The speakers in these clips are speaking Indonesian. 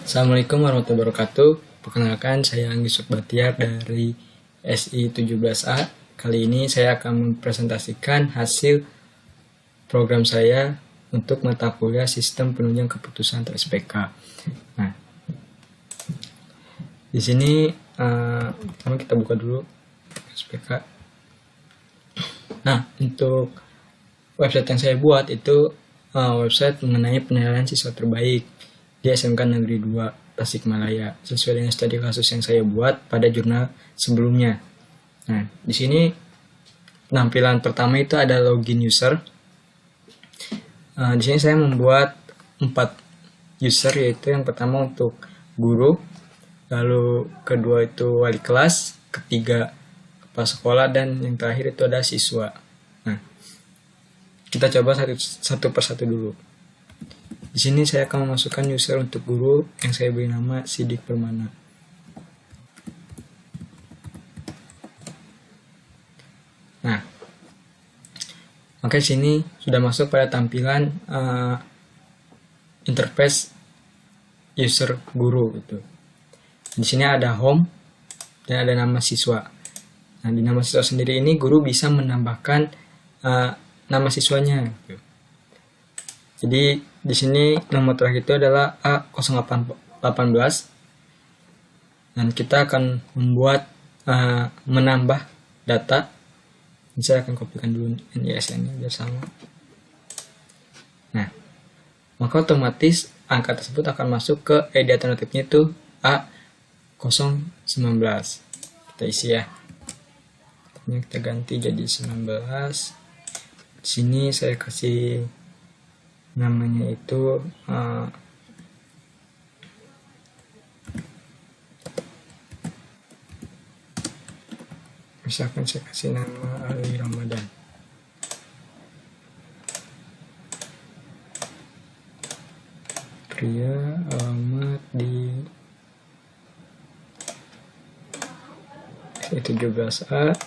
Assalamualaikum warahmatullahi wabarakatuh. Perkenalkan, saya Anggi Sukbatiar dari SI17A. Kali ini saya akan mempresentasikan hasil program saya untuk mata kuliah Sistem Penunjang Keputusan atau SPK. Nah, di sini pertama kita buka dulu SPK. Nah, untuk website yang saya buat itu website mengenai penilaian siswa terbaik di SMK Negeri 2 Tasikmalaya sesuai dengan studi kasus yang saya buat pada jurnal sebelumnya. Nah, di sini tampilan pertama itu ada login user. Di sini saya membuat 4 user, yaitu yang pertama untuk guru, lalu kedua itu wali kelas, ketiga kepala sekolah, dan yang terakhir itu ada siswa. Nah, kita coba satu persatu dulu. Di sini saya akan memasukkan user untuk guru yang saya beri nama Sidik Permana. Nah, maka di sini sudah masuk pada tampilan interface user guru gitu. Di sini ada home dan ada nama siswa. Nah, di nama siswa sendiri ini guru bisa menambahkan nama siswanya gitu. Jadi di sini nomor terakhir itu adalah A0818 dan kita akan membuat menambah data. Saya akan kopikan dulu NISN-nya biar sama. Nah, maka otomatis angka tersebut akan masuk ke ID alternatifnya itu A019. Kita isi ya. Ini kita ganti jadi 19. Di sini saya kasih namanya itu misalkan saya kasih nama Ali Ramadan. Pria, alamat di SI17A.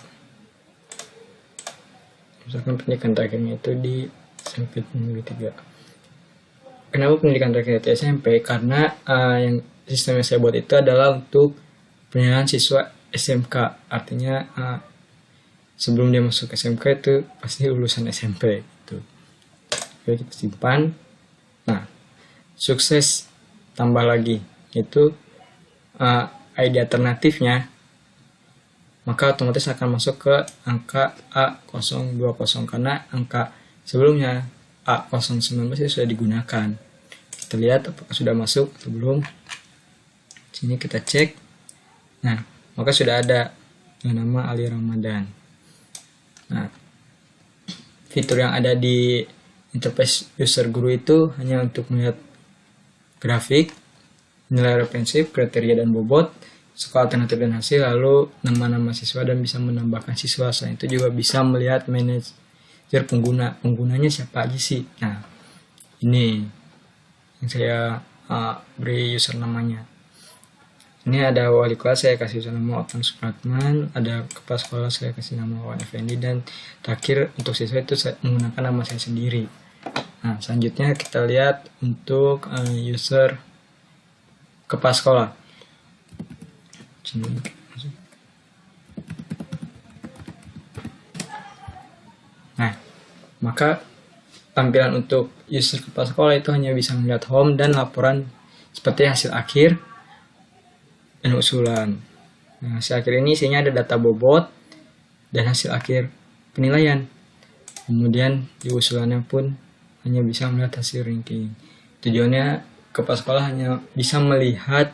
Misalkan pendidikan terakhirnya itu di SMP Negeri 3. Kenapa pendidikan terakhir di SMP? Karena yang sistem yang saya buat itu adalah untuk penilaian siswa SMK. Artinya sebelum dia masuk SMK itu pasti lulusan SMP gitu. Oke, kita simpan. Nah, sukses tambah lagi itu ID alternatifnya, maka otomatis akan masuk ke angka A020 karena angka sebelumnya A019 itu sudah digunakan. Kita lihat apakah sudah masuk atau belum. Sini kita cek. Nah, maka sudah ada nama Ali Ramadan. Nah, fitur yang ada di interface user guru itu hanya untuk melihat grafik, nilai referensi, kriteria dan bobot, skor alternatif dan hasil, lalu nama-nama siswa dan bisa menambahkan siswa. Selain itu juga bisa melihat manajer penggunanya siapa aja sih. Nah, ini yang saya beri user namanya. Ini ada wali kelas, saya kasih user nama Otan Supratman, ada kepala sekolah saya kasih nama Wan Effendi, dan terakhir untuk siswa itu saya menggunakan nama saya sendiri. Nah, selanjutnya kita lihat untuk user kepala sekolah. Nah, maka tampilan untuk user kepala sekolah itu hanya bisa melihat home dan laporan seperti hasil akhir dan usulan. Nah, hasil akhir ini isinya ada data bobot dan hasil akhir penilaian. Kemudian di usulannya pun hanya bisa melihat hasil ranking. Tujuannya kepala sekolah hanya bisa melihat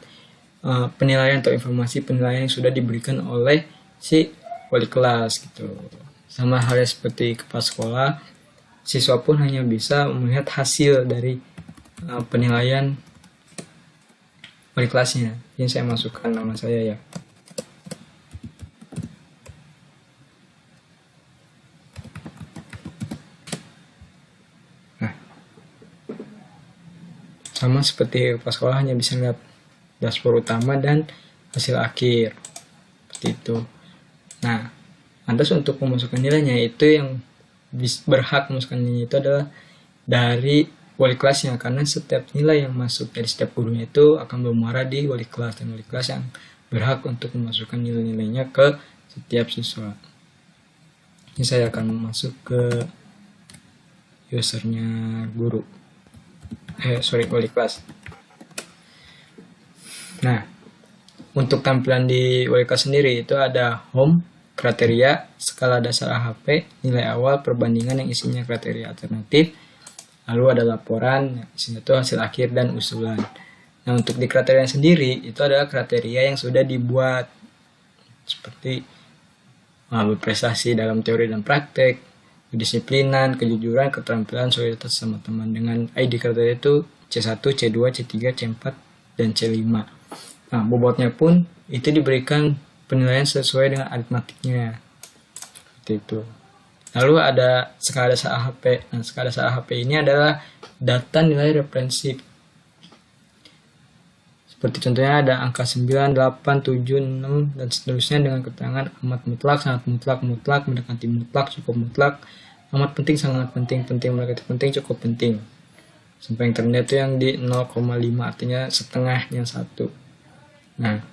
penilaian atau informasi penilaian yang sudah diberikan oleh si wali kelas gitu. Sama halnya seperti kepala sekolah, siswa pun hanya bisa melihat hasil dari penilaian wali kelasnya. Ini saya masukkan nama saya ya. Nah, sama seperti kepala sekolah hanya bisa lihat dashboard utama dan hasil akhir seperti itu. Nah, lantas untuk memasukkan nilainya itu yang berhak memasukkan nilai itu adalah dari wali kelasnya, karena setiap nilai yang masuk dari setiap gurunya itu akan bermuara di wali kelas, dan wali kelas yang berhak untuk memasukkan nilai-nilainya ke setiap siswa. Ini saya akan masuk ke usernya guru, wali kelas. Nah, untuk tampilan di wali kelas sendiri itu ada home, kriteria, skala dasar AHP, nilai awal, perbandingan yang isinya kriteria alternatif, lalu ada laporan, isinya itu hasil akhir dan usulan. Nah, untuk di kriteria sendiri itu adalah kriteria yang sudah dibuat, seperti berprestasi dalam teori dan praktek, kedisiplinan, kejujuran, keterampilan, solidaritas sama teman. Dengan ID kriteria itu C1, C2, C3, C4, dan C5. Nah, bobotnya pun itu diberikan penilaian sesuai dengan aritmatiknya. Seperti itu. Lalu ada skala dasar AHP. Nah, skala dasar AHP ini adalah data nilai referensi. Seperti contohnya ada angka 9, 8, 7, 6, dan seterusnya dengan keterangan amat mutlak, sangat mutlak, mutlak, mendekati mutlak, cukup mutlak, amat penting, sangat penting, penting, mendekati penting, cukup penting. Sampai yang terendah itu yang di 0,5, artinya setengah yang satu. Nah,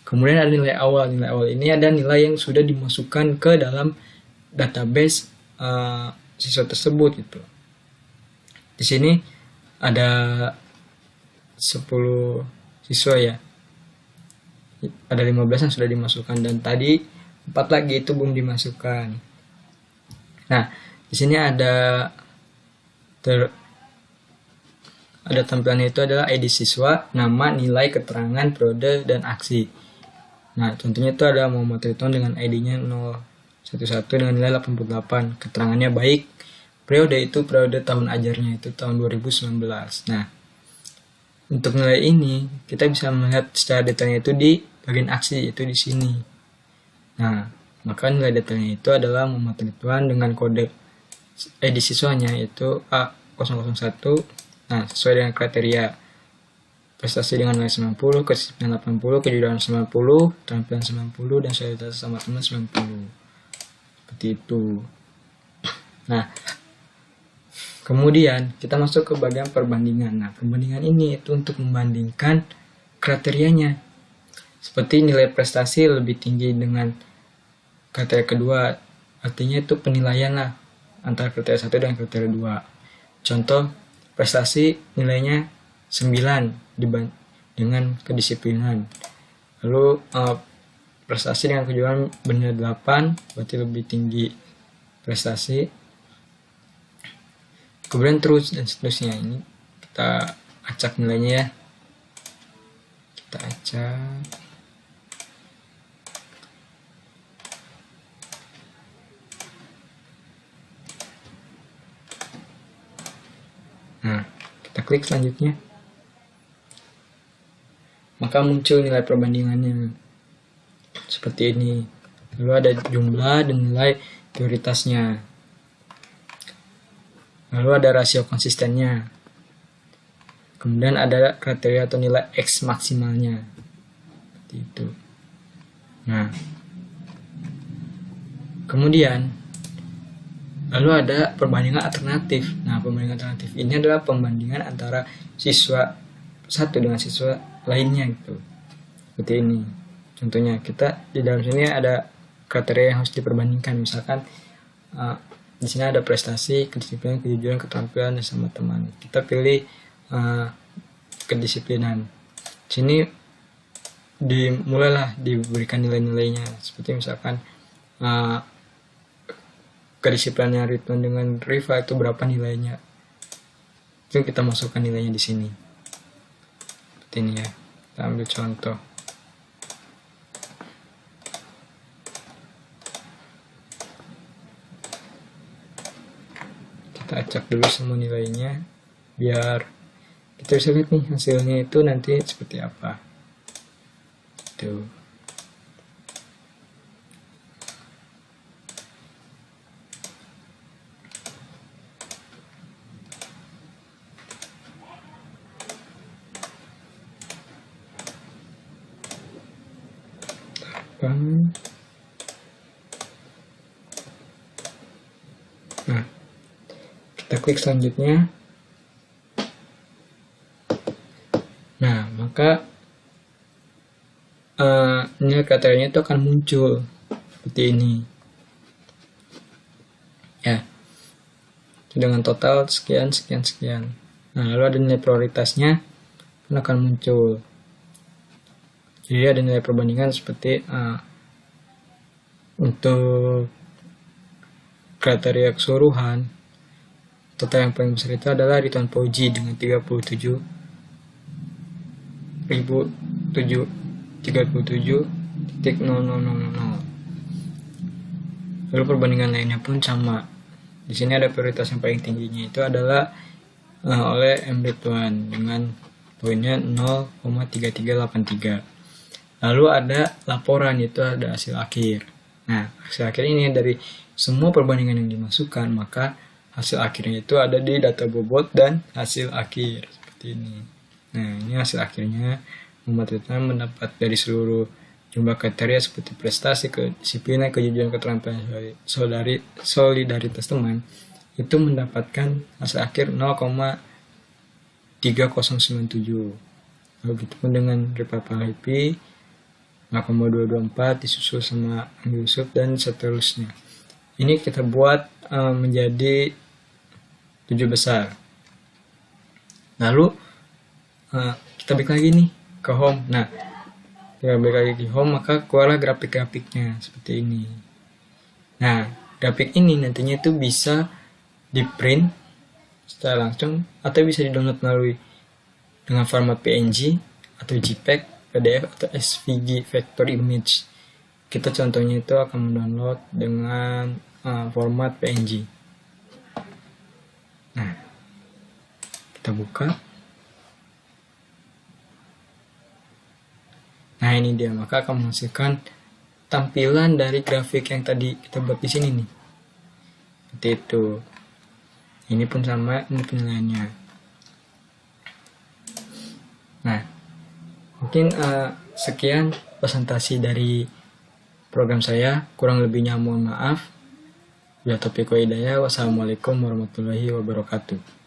kemudian ada nilai awal. Nilai awal ini ada nilai yang sudah dimasukkan ke dalam database siswa tersebut gitu. Di sini ada 10 siswa ya. Ada 15 yang sudah dimasukkan dan tadi 4 lagi itu belum dimasukkan. Nah, di sini ada tampilannya itu adalah ID siswa, nama, nilai, keterangan, periode, dan aksi. Nah, contohnya itu ada Muhammad Ridwan dengan ID-nya 011 dengan nilai 88. Keterangannya baik. Periode itu periode tahun ajarnya itu tahun 2019. Nah, untuk nilai ini kita bisa melihat secara detailnya itu di bagian aksi, itu di sini. Nah, maka nilai detailnya itu adalah Muhammad Ridwan dengan kode ID siswanya itu A001. Nah, sesuai dengan kriteria prestasi dengan nilai 90, kedisiplinan 80, kejujuran 90, keterampilan 90, dan solidaritas sama teman 90. Seperti itu. Nah, kemudian kita masuk ke bagian perbandingan. Nah, perbandingan ini itu untuk membandingkan kriterianya. Seperti nilai prestasi lebih tinggi dengan kriteria kedua. Artinya itu penilaian lah antara kriteria 1 dan kriteria 2. Contoh, prestasi nilainya 9 dengan kedisiplinan. Lalu prestasi dengan kejujuran bernilai 8, berarti lebih tinggi prestasi. Kemudian terus dan seterusnya. Ini kita acak nilainya ya. Kita acak. Nah, kita klik selanjutnya. Maka muncul nilai perbandingannya. Seperti ini. Lalu ada jumlah dan nilai prioritasnya. Lalu ada rasio konsistennya. Kemudian ada kriteria atau nilai X maksimalnya. Seperti itu. Nah, kemudian lalu ada perbandingan alternatif. Nah, perbandingan alternatif ini adalah pembandingan antara siswa satu dengan siswa lainnya gitu. Seperti ini. Contohnya kita di dalam sini ada kriteria yang harus diperbandingkan. Misalkan di sini ada prestasi, kedisiplinan, kejujuran, keterampilan sama teman. Kita pilih kedisiplinan. Sini mulailah diberikan nilai-nilainya. Seperti misalkan kedisiplinannya Ridwan dengan Riva itu berapa nilainya. Itu kita masukkan nilainya di sini. Seperti ini ya. Kita ambil contoh. Kita acak dulu semua nilainya biar kita bisa lihat nih hasilnya itu nanti seperti apa. Tuh. Nah, kita klik selanjutnya. Nah, maka nilai kriterianya itu akan muncul seperti ini. Ya, dengan total sekian. Nah, lalu ada nilai prioritasnya akan muncul. Jadi ada nilai perbandingan seperti untuk kriteria keseluruhan, total yang paling besar itu adalah Ridwan Fauzi dengan 37.000. Lalu perbandingan lainnya pun sama. Di sini ada prioritas yang paling tingginya itu adalah oleh M. Ridwan dengan poinnya 0,3383. Lalu ada laporan, itu ada hasil akhir. Nah, hasil akhir ini dari semua perbandingan yang dimasukkan, maka hasil akhirnya itu ada di data bobot dan hasil akhir seperti ini. Nah, ini hasil akhirnya. Muhammad Ridwan mendapat dari seluruh jumlah kriteria seperti prestasi, kedisiplinan, kejujuran, keterampilan, solidaritas teman, itu mendapatkan hasil akhir 0,3097. Lalu begitupun dengan Rifa Palipi 0,224, disusul sama Anggi Yusuf dan seterusnya. Ini kita buat menjadi 7 besar. Lalu kita balik lagi nih ke home. Nah, kita balik lagi ke home, maka keluarlah grafik-grafiknya seperti ini. Nah, grafik ini nantinya itu bisa di print secara langsung atau bisa di-download melalui dengan format PNG atau JPEG, PDF atau SVG vector image. Kita contohnya itu akan mendownload dengan format PNG. Nah, kita buka. Nah, ini dia, maka akan menghasilkan tampilan dari grafik yang tadi kita buat di sini nih. Seperti itu. Ini pun sama, ini penilaiannya. Nah, mungkin sekian presentasi dari program saya. Kurang lebihnya mohon maaf. Ya taufiq wa hidayah. Wassalamualaikum warahmatullahi wabarakatuh.